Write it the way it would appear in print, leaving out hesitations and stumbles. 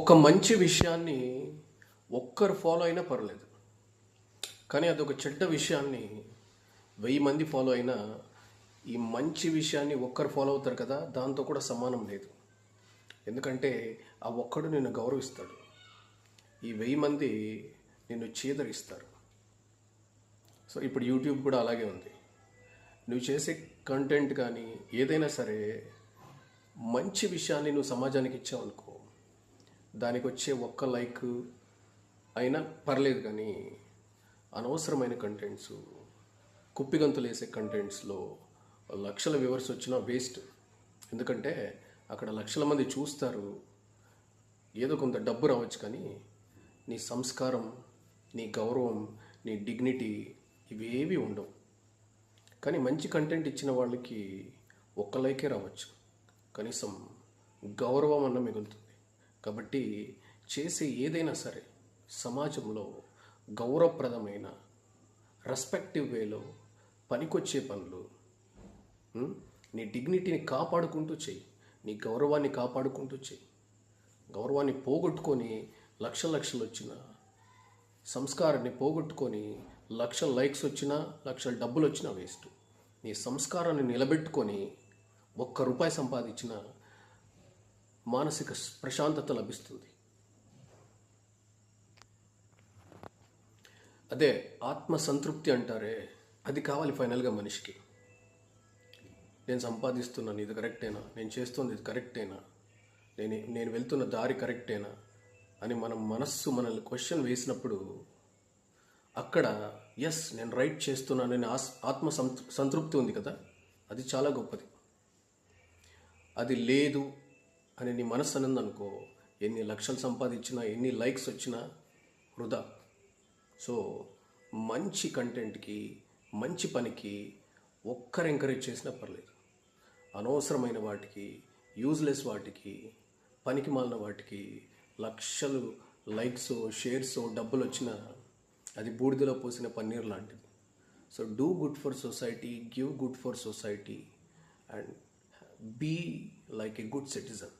ఒక మంచి విషయాన్ని ఒక్కరు ఫాలో అయినా పర్లేదు, కానీ అదొక చెడ్డ విషయాన్ని 1000 మంది ఫాలో అయినా ఈ మంచి విషయాన్ని ఒక్కరు ఫాలో అవుతారు కదా, దాంతో కూడా సమానం లేదు. ఎందుకంటే ఆ ఒక్కడు నిన్ను గౌరవిస్తాడు, ఈ 1000 మంది నిన్ను చీదరిస్తారు. సో ఇప్పుడు యూట్యూబ్ కూడా అలాగే ఉంది. నువ్వు చేసే కంటెంట్ కానీ ఏదైనా సరే మంచి విషయాన్ని నువ్వు సమాజానికి ఇచ్చావనుకో, దానికి వచ్చే ఒక్క లైక్ అయినా పర్లేదు, కానీ అనవసరమైన కంటెంట్స్, కుప్పిగంతులు వేసే కంటెంట్స్లో లక్షల వ్యూవర్స్ వచ్చినా వేస్ట్. ఎందుకంటే అక్కడ లక్షల మంది చూస్తారు, ఏదో కొంత డబ్బు రావచ్చు, కానీ నీ సంస్కారం, నీ గౌరవం, నీ డిగ్నిటీ ఇవేవి ఉండవు. కానీ మంచి కంటెంట్ ఇచ్చిన వాళ్ళకి ఒక్క లైకే రావచ్చు, కనీసం గౌరవం అన్న మిగులుతుంది. కాబట్టి చేసే ఏదైనా సరే సమాజంలో గౌరవప్రదమైన రెస్పెక్టివ్ వేలో పనికొచ్చే పనులు, నీ డిగ్నిటీని కాపాడుకుంటూ చెయ్యి, నీ గౌరవాన్ని కాపాడుకుంటూ చెయ్యి. గౌరవాన్ని పోగొట్టుకొని లక్షలు వచ్చిన, సంస్కారాన్ని పోగొట్టుకొని లక్షల లైక్స్ వచ్చినా, లక్షల డబ్బులు వచ్చినా వేస్ట్. నీ సంస్కారాన్ని నిలబెట్టుకొని ₹1 సంపాదించిన మానసిక ప్రశాంతత లభిస్తుంది. అదే ఆత్మసంతృప్తి అంటారే, అది కావాలి ఫైనల్గా మనిషికి. నేను సంపాదిస్తున్నాను, ఇది కరెక్టేనా, నేను చేస్తుంది ఇది కరెక్టేనా, నేను వెళ్తున్న దారి కరెక్టేనా అని మనం మనస్సు మనల్ని క్వశ్చన్ వేసినప్పుడు అక్కడ ఎస్ నేను రైట్ చేస్తున్నానని ఆత్మ సంతృప్తి ఉంది కదా, అది చాలా గొప్పది. అది లేదు అని నీ మనస్సు అన్నది అనుకో, ఎన్ని లక్షలు సంపాదించినా, ఎన్ని లైక్స్ వచ్చినా వృధా. సో మంచి కంటెంట్కి, మంచి పనికి ఒక్కరు ఎంకరేజ్ చేసినా పర్లేదు. అనవసరమైన వాటికి, యూజ్లెస్ వాటికి, పనికి మాలిన వాటికి లక్షలు లైక్స్, షేర్స్, డబ్బులు వచ్చినా అది బూడిదలో పోసిన పన్నీర్ లాంటిది. So do good for society, give good for society, and be like a good citizen.